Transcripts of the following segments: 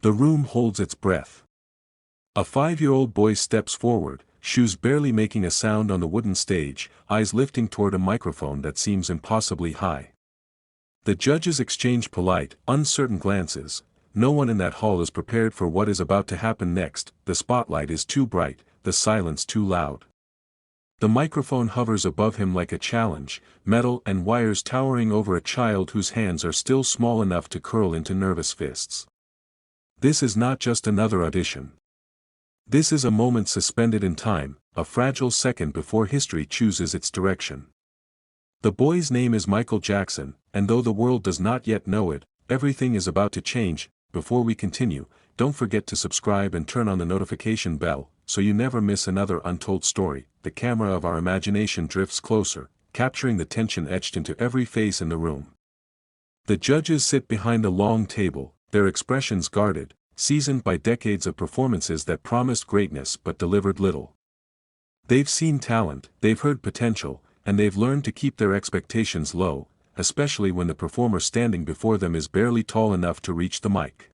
The room holds its breath. A 5-year-old boy steps forward, shoes barely making a sound on the wooden stage, eyes lifting toward a microphone that seems impossibly high. The judges exchange polite, uncertain glances. No one in that hall is prepared for what is about to happen next. The spotlight is too bright, the silence too loud. The microphone hovers above him like a challenge, metal and wires towering over a child whose hands are still small enough to curl into nervous fists. This is not just another audition. This is a moment suspended in time, a fragile second before history chooses its direction. The boy's name is Michael Jackson, and though the world does not yet know it, everything is about to change. Before we continue, don't forget to subscribe and turn on the notification bell, so you never miss another untold story. The camera of our imagination drifts closer, capturing the tension etched into every face in the room. The judges sit behind a long table, their expressions guarded, seasoned by decades of performances that promised greatness but delivered little. They've seen talent, they've heard potential, and they've learned to keep their expectations low, especially when the performer standing before them is barely tall enough to reach the mic.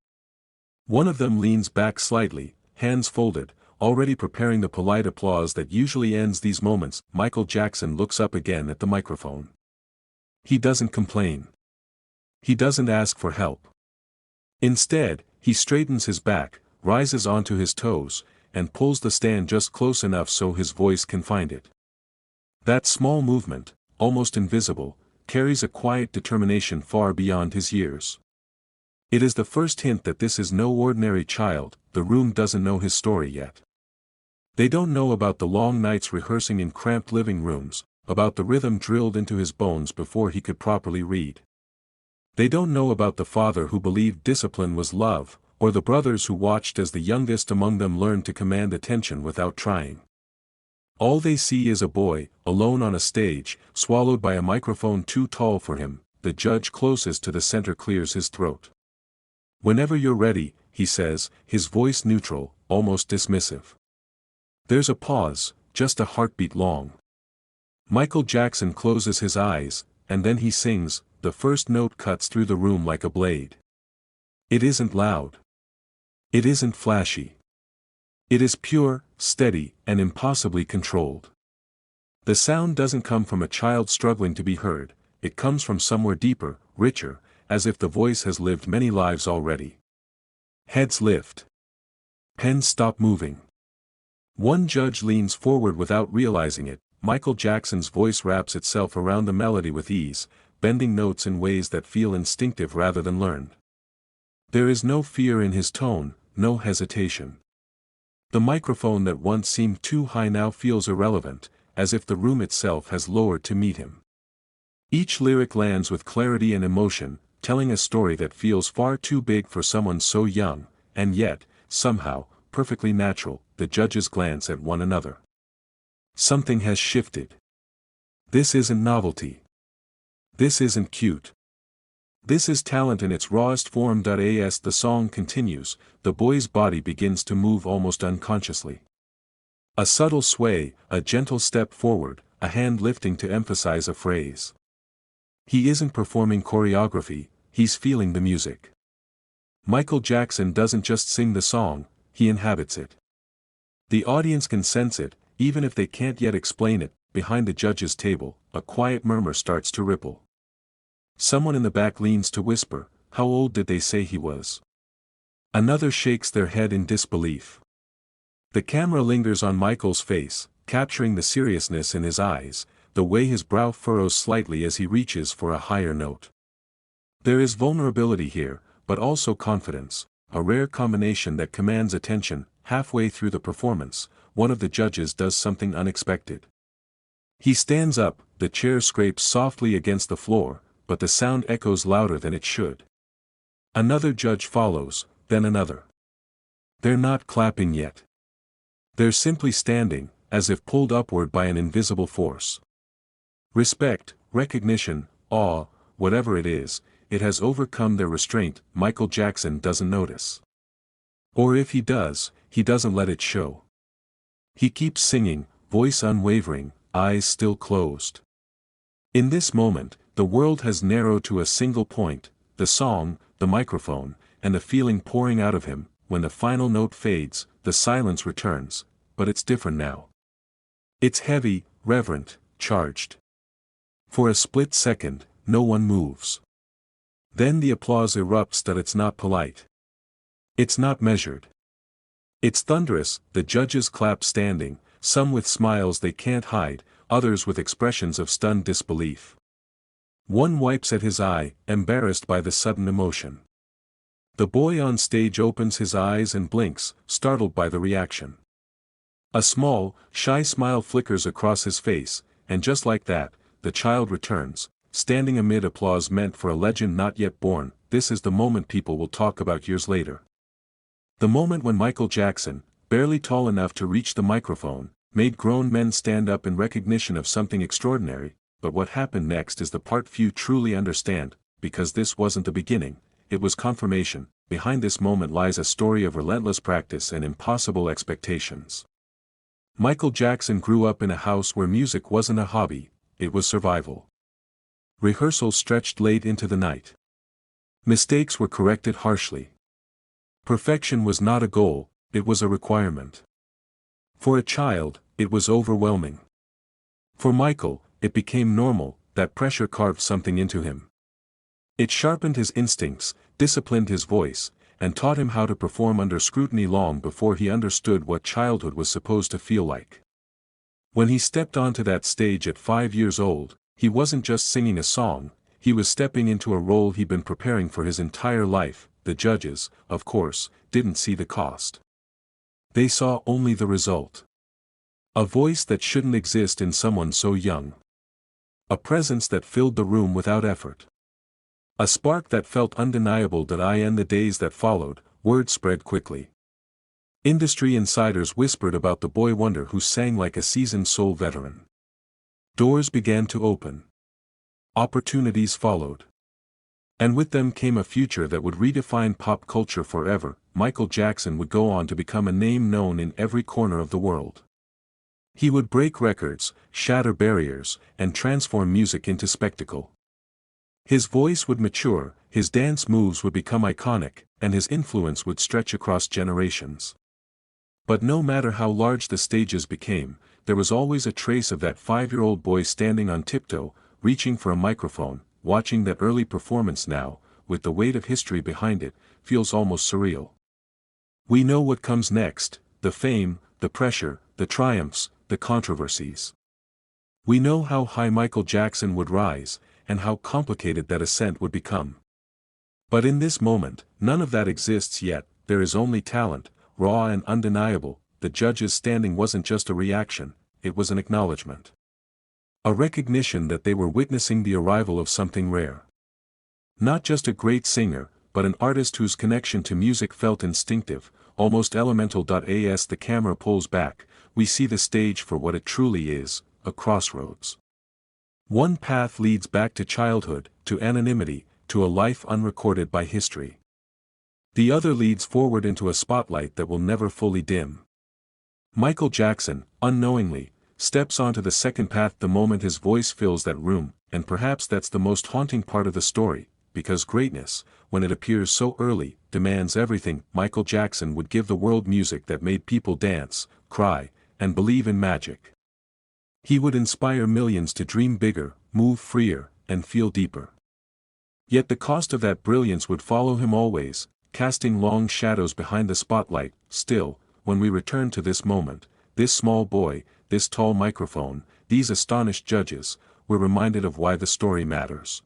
One of them leans back slightly, hands folded, already preparing the polite applause that usually ends these moments. Michael Jackson looks up again at the microphone. He doesn't complain. He doesn't ask for help. Instead, he straightens his back, rises onto his toes, and pulls the stand just close enough so his voice can find it. That small movement, almost invisible, carries a quiet determination far beyond his years. It is the first hint that this is no ordinary child. The room doesn't know his story yet. They don't know about the long nights rehearsing in cramped living rooms, about the rhythm drilled into his bones before he could properly read. They don't know about the father who believed discipline was love, or the brothers who watched as the youngest among them learned to command attention without trying. All they see is a boy, alone on a stage, swallowed by a microphone too tall for him. The judge closest to the center clears his throat. "Whenever you're ready," he says, his voice neutral, almost dismissive. There's a pause, just a heartbeat long. Michael Jackson closes his eyes, and then he sings. The first note cuts through the room like a blade. It isn't loud. It isn't flashy. It is pure, steady, and impossibly controlled. The sound doesn't come from a child struggling to be heard, it comes from somewhere deeper, richer, as if the voice has lived many lives already. Heads lift. Pens stop moving. One judge leans forward without realizing it. Michael Jackson's voice wraps itself around the melody with ease, bending notes in ways that feel instinctive rather than learned. There is no fear in his tone, no hesitation. The microphone that once seemed too high now feels irrelevant, as if the room itself has lowered to meet him. Each lyric lands with clarity and emotion, telling a story that feels far too big for someone so young, and yet, somehow, perfectly natural. The judges glance at one another. Something has shifted. This isn't novelty. This isn't cute. This is talent in its rawest form. As the song continues, the boy's body begins to move almost unconsciously. A subtle sway, a gentle step forward, a hand lifting to emphasize a phrase. He isn't performing choreography, he's feeling the music. Michael Jackson doesn't just sing the song, he inhabits it. The audience can sense it, even if they can't yet explain it. Behind the judge's table, a quiet murmur starts to ripple. Someone in the back leans to whisper, "How old did they say he was?" Another shakes their head in disbelief. The camera lingers on Michael's face, capturing the seriousness in his eyes, the way his brow furrows slightly as he reaches for a higher note. There is vulnerability here, but also confidence, a rare combination that commands attention. Halfway through the performance, one of the judges does something unexpected. He stands up, the chair scrapes softly against the floor, but the sound echoes louder than it should. Another judge follows, then another. They're not clapping yet. They're simply standing, as if pulled upward by an invisible force. Respect, recognition, awe, whatever it is, it has overcome their restraint. Michael Jackson doesn't notice. Or if he does, he doesn't let it show. He keeps singing, voice unwavering, eyes still closed. In this moment, the world has narrowed to a single point, the song, the microphone, and the feeling pouring out of him. When the final note fades, the silence returns, but it's different now. It's heavy, reverent, charged. For a split second, no one moves. Then the applause erupts that it's not polite. It's not measured. It's thunderous. The judges clap standing, some with smiles they can't hide, others with expressions of stunned disbelief. One wipes at his eye, embarrassed by the sudden emotion. The boy on stage opens his eyes and blinks, startled by the reaction. A small, shy smile flickers across his face, and just like that, the child returns, standing amid applause meant for a legend not yet born. This is the moment people will talk about years later. The moment when Michael Jackson, barely tall enough to reach the microphone, made grown men stand up in recognition of something extraordinary. But what happened next is the part few truly understand, because this wasn't the beginning, it was confirmation. Behind this moment lies a story of relentless practice and impossible expectations. Michael Jackson grew up in a house where music wasn't a hobby, it was survival. Rehearsals stretched late into the night. Mistakes were corrected harshly. Perfection was not a goal, it was a requirement. For a child, it was overwhelming. For Michael, it became normal. That pressure carved something into him. It sharpened his instincts, disciplined his voice, and taught him how to perform under scrutiny long before he understood what childhood was supposed to feel like. When he stepped onto that stage at 5 years old, he wasn't just singing a song, he was stepping into a role he'd been preparing for his entire life. The judges, of course, didn't see the cost. They saw only the result. A voice that shouldn't exist in someone so young. A presence that filled the room without effort. A spark that felt undeniable. In the days that followed, word spread quickly. Industry insiders whispered about the boy wonder who sang like a seasoned soul veteran. Doors began to open. Opportunities followed. And with them came a future that would redefine pop culture forever. Michael Jackson would go on to become a name known in every corner of the world. He would break records, shatter barriers, and transform music into spectacle. His voice would mature, his dance moves would become iconic, and his influence would stretch across generations. But no matter how large the stages became, there was always a trace of that 5-year-old boy standing on tiptoe, reaching for a microphone. Watching that early performance now, with the weight of history behind it, feels almost surreal. We know what comes next: the fame, the pressure, the triumphs, the controversies. We know how high Michael Jackson would rise, and how complicated that ascent would become. But in this moment, none of that exists yet. There is only talent, raw and undeniable. The judges' standing wasn't just a reaction, it was an acknowledgement. A recognition that they were witnessing the arrival of something rare. Not just a great singer, but an artist whose connection to music felt instinctive, almost elemental. As the camera pulls back, we see the stage for what it truly is, a crossroads. One path leads back to childhood, to anonymity, to a life unrecorded by history. The other leads forward into a spotlight that will never fully dim. Michael Jackson, unknowingly, steps onto the second path the moment his voice fills that room, and perhaps that's the most haunting part of the story, because greatness, when it appears so early, demands everything. Michael Jackson would give the world music that made people dance, cry, and believe in magic. He would inspire millions to dream bigger, move freer, and feel deeper. Yet the cost of that brilliance would follow him always, casting long shadows behind the spotlight. Still, when we return to this moment, this small boy, this tall microphone, these astonished judges, we're reminded of why the story matters.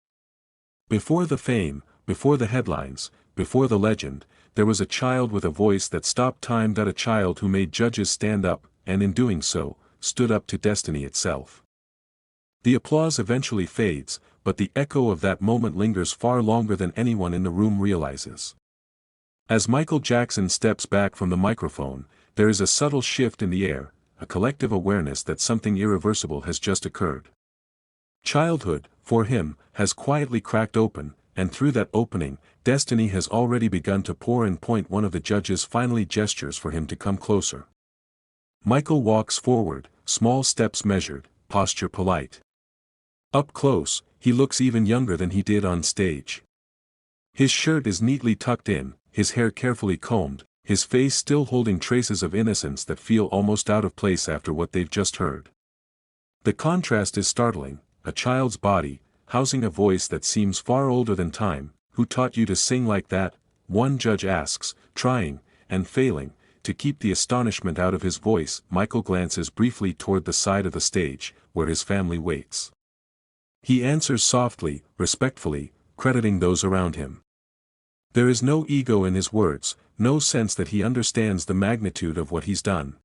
Before the fame, before the headlines, before the legend, there was a child with a voice that stopped time. A child who made judges stand up, and in doing so, stood up to destiny itself. The applause eventually fades, but the echo of that moment lingers far longer than anyone in the room realizes. As Michael Jackson steps back from the microphone, there is a subtle shift in the air, a collective awareness that something irreversible has just occurred. Childhood, for him, has quietly cracked open, and through that opening, destiny has already begun to pour in. One of the judges finally gestures for him to come closer. Michael walks forward, small steps measured, posture polite. Up close, he looks even younger than he did on stage. His shirt is neatly tucked in, his hair carefully combed, his face still holding traces of innocence that feel almost out of place after what they've just heard. The contrast is startling, a child's body, housing a voice that seems far older than time. Who taught you to sing like that? One judge asks, trying, and failing, to keep the astonishment out of his voice. Michael glances briefly toward the side of the stage, where his family waits. He answers softly, respectfully, crediting those around him. There is no ego in his words, no sense that he understands the magnitude of what he's done.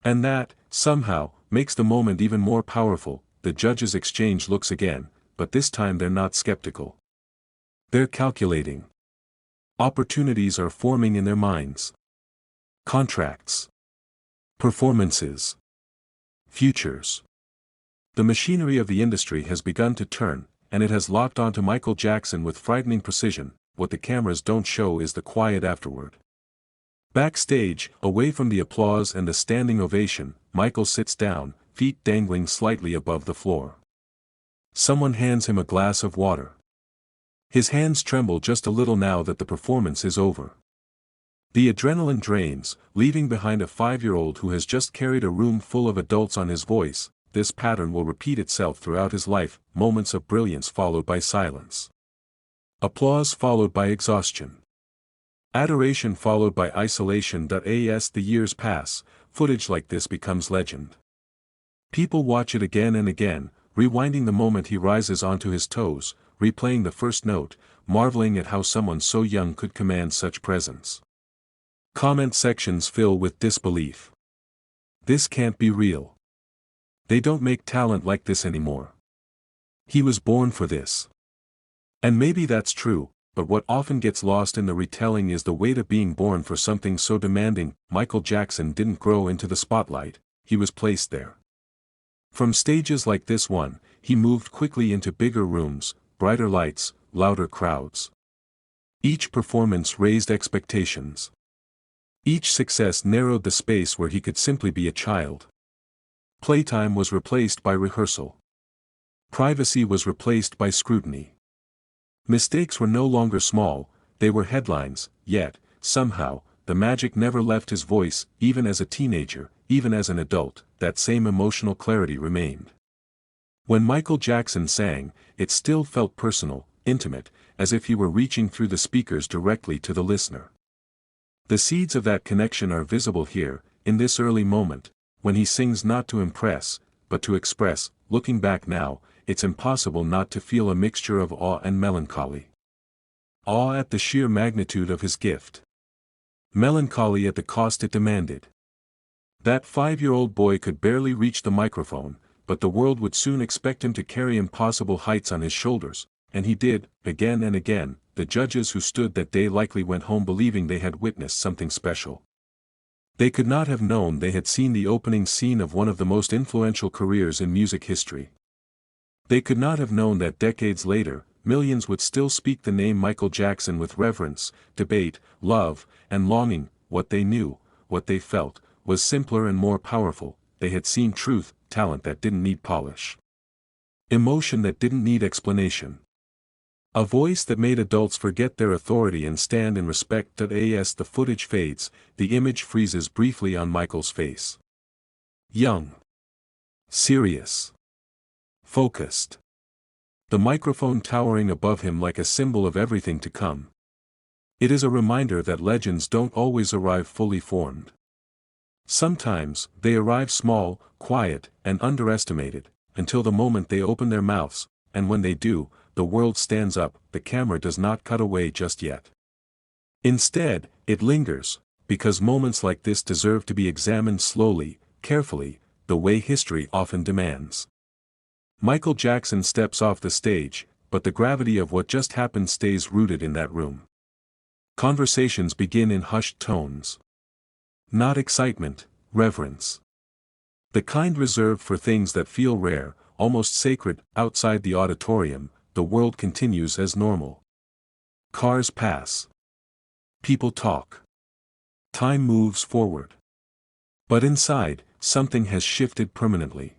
And that, somehow, makes the moment even more powerful. The judges exchange looks again, but this time they're not skeptical. They're calculating. Opportunities are forming in their minds. Contracts. Performances. Futures. The machinery of the industry has begun to turn, and it has locked onto Michael Jackson with frightening precision. What the cameras don't show is the quiet afterward. Backstage, away from the applause and the standing ovation, Michael sits down, feet dangling slightly above the floor. Someone hands him a glass of water. His hands tremble just a little now that the performance is over. The adrenaline drains, leaving behind a 5-year-old who has just carried a room full of adults on his voice. This pattern will repeat itself throughout his life, moments of brilliance followed by silence. Applause followed by exhaustion. Adoration followed by isolation. As the years pass, footage like this becomes legend. People watch it again and again, rewinding the moment he rises onto his toes, replaying the first note, marveling at how someone so young could command such presence. Comment sections fill with disbelief. This can't be real. They don't make talent like this anymore. He was born for this. And maybe that's true, but what often gets lost in the retelling is the weight of being born for something so demanding. Michael Jackson didn't grow into the spotlight, he was placed there. From stages like this one, he moved quickly into bigger rooms, brighter lights, louder crowds. Each performance raised expectations. Each success narrowed the space where he could simply be a child. Playtime was replaced by rehearsal. Privacy was replaced by scrutiny. Mistakes were no longer small, they were headlines, yet, somehow, the magic never left his voice. Even as a teenager, even as an adult, that same emotional clarity remained. When Michael Jackson sang, it still felt personal, intimate, as if he were reaching through the speakers directly to the listener. The seeds of that connection are visible here, in this early moment, when he sings not to impress, but to express. Looking back now, it's impossible not to feel a mixture of awe and melancholy. Awe at the sheer magnitude of his gift. Melancholy at the cost it demanded. That 5-year-old boy could barely reach the microphone, but the world would soon expect him to carry impossible heights on his shoulders, and he did, again and again. The judges who stood that day likely went home believing they had witnessed something special. They could not have known they had seen the opening scene of one of the most influential careers in music history. They could not have known that decades later, millions would still speak the name Michael Jackson with reverence, debate, love, and longing. What they knew, what they felt, was simpler and more powerful. They had seen truth, talent that didn't need polish. Emotion that didn't need explanation. A voice that made adults forget their authority and stand in respect. As the footage fades, the image freezes briefly on Michael's face. Young. Serious. Focused. The microphone towering above him like a symbol of everything to come. It is a reminder that legends don't always arrive fully formed. Sometimes, they arrive small, quiet, and underestimated, until the moment they open their mouths, and when they do, the world stands up. The camera does not cut away just yet. Instead, it lingers, because moments like this deserve to be examined slowly, carefully, the way history often demands. Michael Jackson steps off the stage, but the gravity of what just happened stays rooted in that room. Conversations begin in hushed tones. Not excitement, reverence. The kind reserved for things that feel rare, almost sacred. Outside the auditorium, the world continues as normal. Cars pass. People talk. Time moves forward. But inside, something has shifted permanently.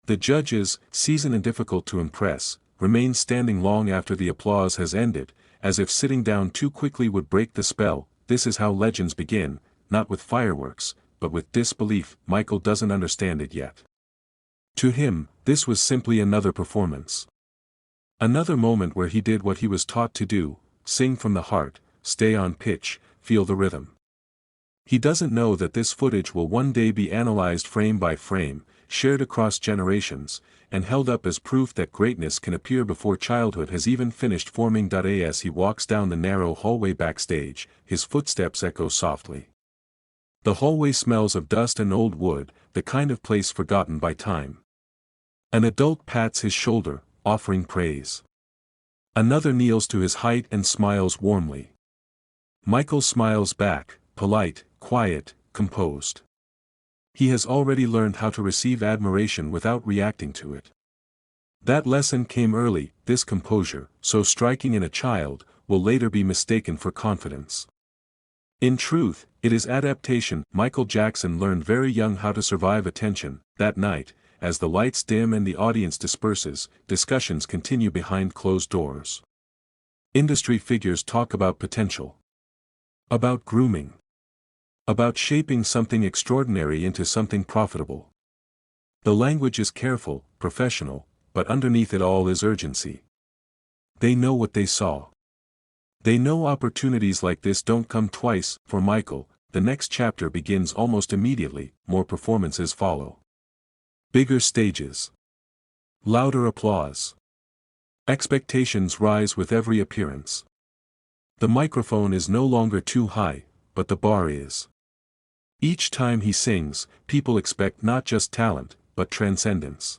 The judges, seasoned and difficult to impress, remain standing long after the applause has ended, as if sitting down too quickly would break the spell. This is how legends begin, not with fireworks, but with disbelief. Michael doesn't understand it yet. To him, this was simply another performance. Another moment where he did what he was taught to do: sing from the heart, stay on pitch, feel the rhythm. He doesn't know that this footage will one day be analyzed frame by frame, shared across generations, and held up as proof that greatness can appear before childhood has even finished forming. As he walks down the narrow hallway backstage, his footsteps echo softly. The hallway smells of dust and old wood, the kind of place forgotten by time. An adult pats his shoulder, offering praise. Another kneels to his height and smiles warmly. Michael smiles back, polite, quiet, composed. He has already learned how to receive admiration without reacting to it. That lesson came early. This composure, so striking in a child, will later be mistaken for confidence. In truth, it is adaptation. Michael Jackson learned very young how to survive attention. That night, as the lights dim and the audience disperses, discussions continue behind closed doors. Industry figures talk about potential. About grooming. About shaping something extraordinary into something profitable. The language is careful, professional, but underneath it all is urgency. They know what they saw. They know opportunities like this don't come twice. For Michael, the next chapter begins almost immediately. More performances follow. Bigger stages. Louder applause. Expectations rise with every appearance. The microphone is no longer too high, but the bar is. Each time he sings, people expect not just talent, but transcendence.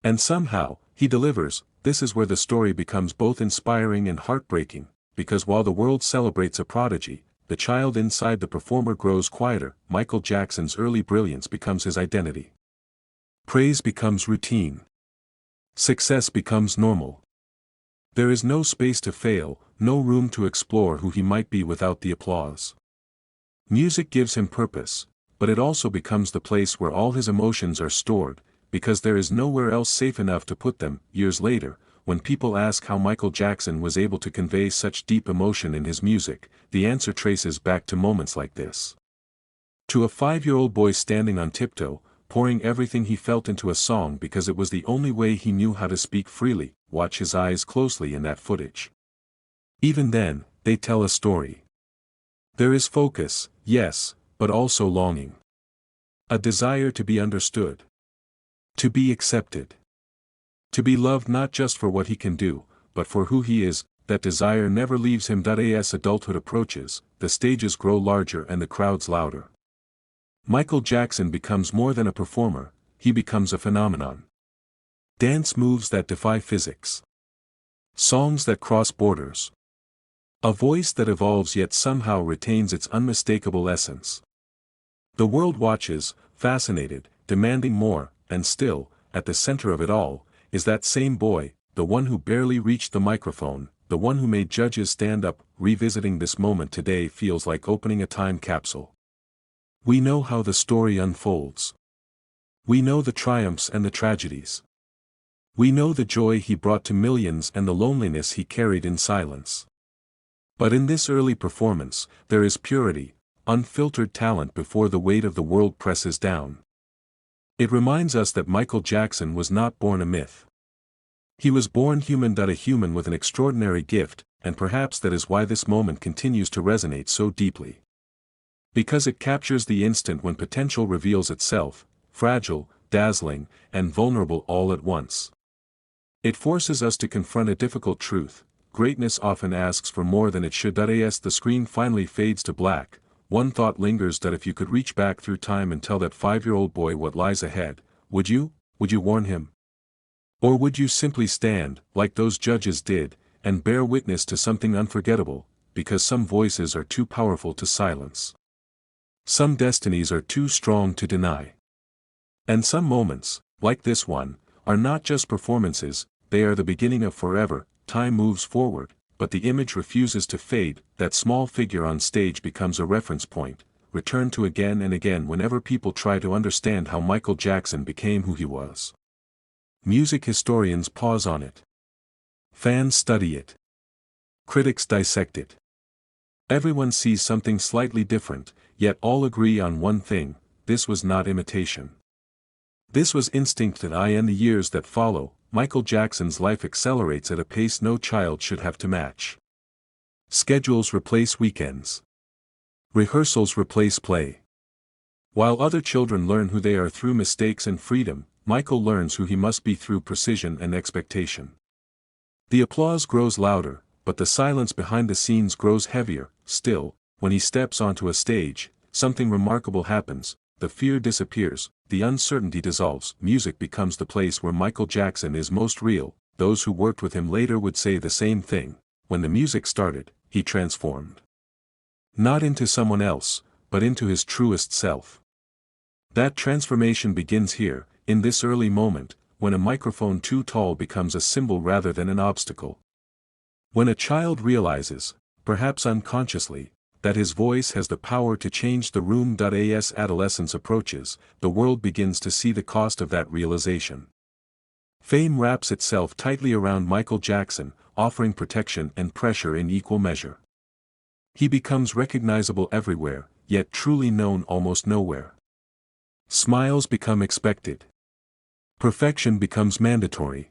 And somehow, he delivers. This is where the story becomes both inspiring and heartbreaking, because while the world celebrates a prodigy, the child inside the performer grows quieter. Michael Jackson's early brilliance becomes his identity. Praise becomes routine. Success becomes normal. There is no space to fail, no room to explore who he might be without the applause. Music gives him purpose, but it also becomes the place where all his emotions are stored, because there is nowhere else safe enough to put them. Years later, when people ask how Michael Jackson was able to convey such deep emotion in his music, the answer traces back to moments like this. To a 5-year-old boy standing on tiptoe, pouring everything he felt into a song because it was the only way he knew how to speak freely. Watch his eyes closely in that footage. Even then, they tell a story. There is focus, yes, but also longing. A desire to be understood. To be accepted. To be loved not just for what he can do, but for who he is. That desire never leaves him. As adulthood approaches, the stages grow larger and the crowds louder. Michael Jackson becomes more than a performer, he becomes a phenomenon. Dance moves that defy physics. Songs that cross borders. A voice that evolves yet somehow retains its unmistakable essence. The world watches, fascinated, demanding more, and still, at the center of it all, is that same boy, the one who barely reached the microphone, the one who made judges stand up. Revisiting this moment today feels like opening a time capsule. We know how the story unfolds. We know the triumphs and the tragedies. We know the joy he brought to millions and the loneliness he carried in silence. But in this early performance, there is purity, unfiltered talent before the weight of the world presses down. It reminds us that Michael Jackson was not born a myth. He was born human. A human with an extraordinary gift, and perhaps that is why this moment continues to resonate so deeply. Because it captures the instant when potential reveals itself, fragile, dazzling, and vulnerable all at once. It forces us to confront a difficult truth: greatness often asks for more than it should. As the screen finally fades to black, one thought lingers: that if you could reach back through time and tell that 5-year-old boy what lies ahead, would you? Would you warn him? Or would you simply stand, like those judges did, and bear witness to something unforgettable, because some voices are too powerful to silence. Some destinies are too strong to deny. And some moments, like this one, are not just performances, they are the beginning of forever. Time moves forward, but the image refuses to fade. That small figure on stage becomes a reference point, returned to again and again whenever people try to understand how Michael Jackson became who he was. Music historians pause on it. Fans study it. Critics dissect it. Everyone sees something slightly different, yet all agree on one thing: this was not imitation. This was instinct. And in the years that follow, Michael Jackson's life accelerates at a pace no child should have to match. Schedules replace weekends. Rehearsals replace play. While other children learn who they are through mistakes and freedom, Michael learns who he must be through precision and expectation. The applause grows louder, but the silence behind the scenes grows heavier. Still, when he steps onto a stage, something remarkable happens. The fear disappears, the uncertainty dissolves. Music becomes the place where Michael Jackson is most real. Those who worked with him later would say the same thing. When the music started, he transformed. Not into someone else, but into his truest self. That transformation begins here, in this early moment, when a microphone too tall becomes a symbol rather than an obstacle. When a child realizes, perhaps unconsciously, that his voice has the power to change the room. As adolescence approaches, the world begins to see the cost of that realization. Fame wraps itself tightly around Michael Jackson, offering protection and pressure in equal measure. He becomes recognizable everywhere, yet truly known almost nowhere. Smiles become expected. Perfection becomes mandatory.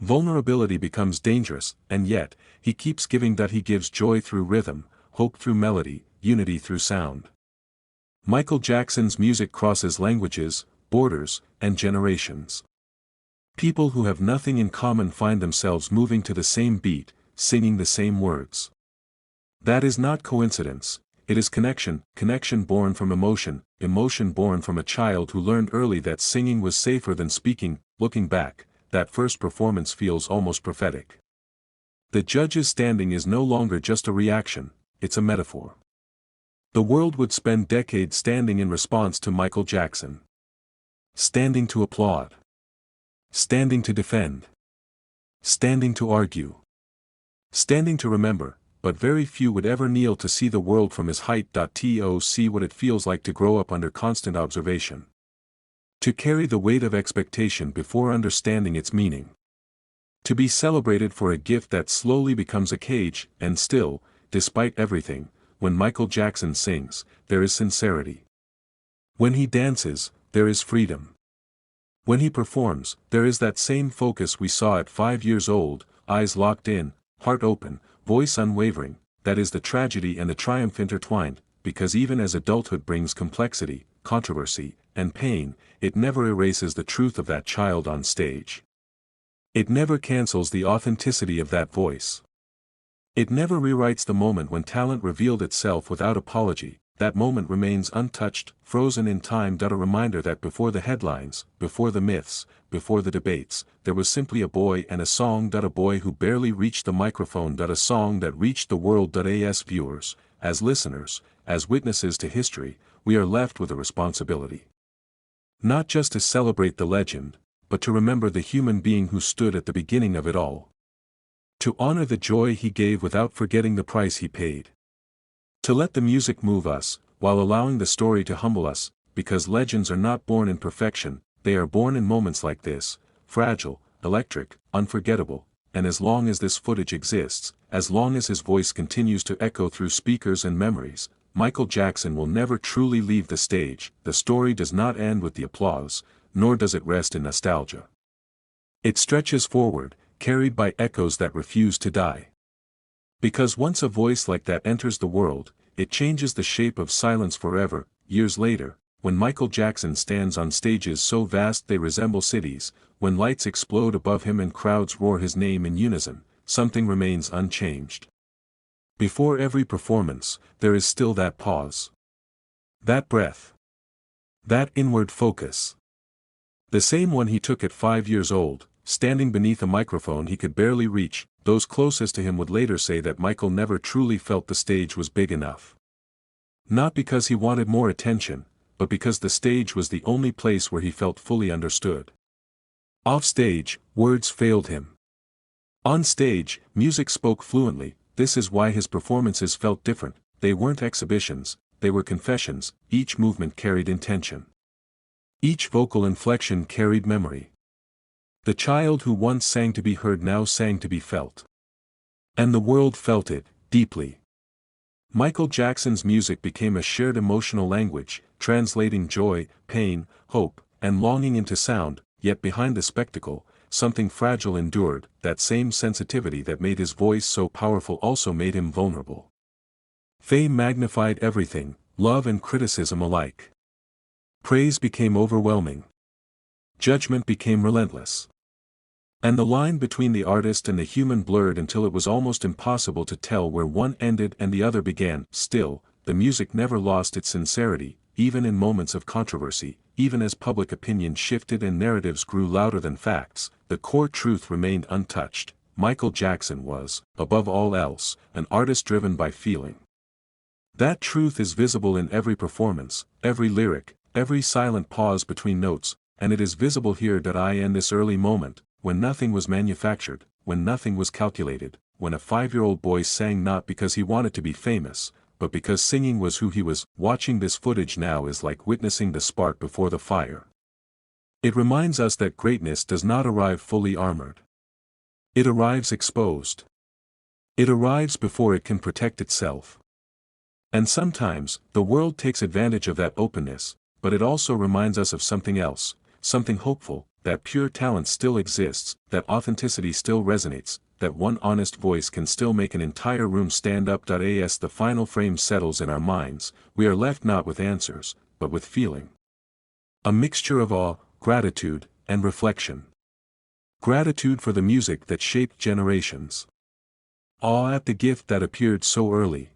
Vulnerability becomes dangerous, and yet, he keeps giving. He gives joy through rhythm, hope through melody, unity through sound. Michael Jackson's music crosses languages, borders, and generations. People who have nothing in common find themselves moving to the same beat, singing the same words. That is not coincidence, it is connection, connection born from emotion, emotion born from a child who learned early that singing was safer than speaking. Looking back, that first performance feels almost prophetic. The judge's standing is no longer just a reaction, it's a metaphor. The world would spend decades standing in response to Michael Jackson. Standing to applaud. Standing to defend. Standing to argue. Standing to remember, but very few would ever kneel to see the world from his height. To see what it feels like to grow up under constant observation. To carry the weight of expectation before understanding its meaning. To be celebrated for a gift that slowly becomes a cage. And still, despite everything, when Michael Jackson sings, there is sincerity. When he dances, there is freedom. When he performs, there is that same focus we saw at 5 years old, eyes locked in, heart open, voice unwavering. That is the tragedy and the triumph intertwined, because even as adulthood brings complexity, controversy, and pain, it never erases the truth of that child on stage. It never cancels the authenticity of that voice. It never rewrites the moment when talent revealed itself without apology. That moment remains untouched, frozen in time. A reminder that before the headlines, before the myths, before the debates, there was simply a boy and a song. A boy who barely reached the microphone. A song that reached the world. As viewers, as listeners, as witnesses to history, we are left with a responsibility. Not just to celebrate the legend, but to remember the human being who stood at the beginning of it all. To honor the joy he gave without forgetting the price he paid. To let the music move us, while allowing the story to humble us, because legends are not born in perfection, they are born in moments like this, fragile, electric, unforgettable. And as long as this footage exists, as long as his voice continues to echo through speakers and memories, Michael Jackson will never truly leave the stage. The story does not end with the applause, nor does it rest in nostalgia. It stretches forward, carried by echoes that refuse to die. Because once a voice like that enters the world, it changes the shape of silence forever. Years later, when Michael Jackson stands on stages so vast they resemble cities, when lights explode above him and crowds roar his name in unison, something remains unchanged. Before every performance, there is still that pause. That breath. That inward focus. The same one he took at 5 years old, standing beneath a microphone he could barely reach. Those closest to him would later say that Michael never truly felt the stage was big enough. Not because he wanted more attention, but because the stage was the only place where he felt fully understood. Off stage, words failed him. On stage, music spoke fluently. This is why his performances felt different. They weren't exhibitions, they were confessions. Each movement carried intention. Each vocal inflection carried memory. The child who once sang to be heard now sang to be felt. And the world felt it, deeply. Michael Jackson's music became a shared emotional language, translating joy, pain, hope, and longing into sound, yet behind the spectacle, something fragile endured. That same sensitivity that made his voice so powerful also made him vulnerable. Fame magnified everything, love and criticism alike. Praise became overwhelming. Judgment became relentless. And the line between the artist and the human blurred until it was almost impossible to tell where one ended and the other began. Still, the music never lost its sincerity, even in moments of controversy, even as public opinion shifted and narratives grew louder than facts, the core truth remained untouched. Michael Jackson was, above all else, an artist driven by feeling. That truth is visible in every performance, every lyric, every silent pause between notes, and it is visible here. In this early moment, when nothing was manufactured, when nothing was calculated, when a 5-year-old boy sang not because he wanted to be famous, but because singing was who he was. Watching this footage now is like witnessing the spark before the fire. It reminds us that greatness does not arrive fully armored. It arrives exposed. It arrives before it can protect itself. And sometimes, the world takes advantage of that openness, but it also reminds us of something else, something hopeful, that pure talent still exists, that authenticity still resonates, that one honest voice can still make an entire room stand up. As the final frame settles in our minds, we are left not with answers, but with feeling. A mixture of awe, gratitude, and reflection. Gratitude for the music that shaped generations. Awe at the gift that appeared so early.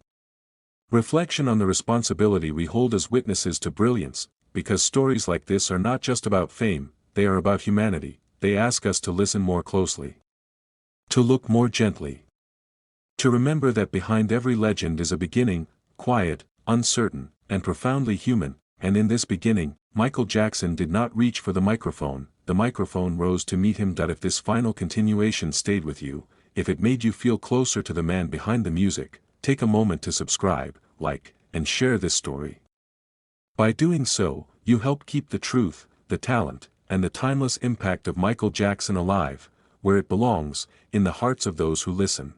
Reflection on the responsibility we hold as witnesses to brilliance, because stories like this are not just about fame, they are about humanity. They ask us to listen more closely. To look more gently. To remember that behind every legend is a beginning, quiet, uncertain, and profoundly human, and in this beginning, Michael Jackson did not reach for the microphone rose to meet him. If this final continuation stayed with you, if it made you feel closer to the man behind the music, take a moment to subscribe, like, and share this story. By doing so, you help keep the truth, the talent, and the timeless impact of Michael Jackson alive, where it belongs, in the hearts of those who listen.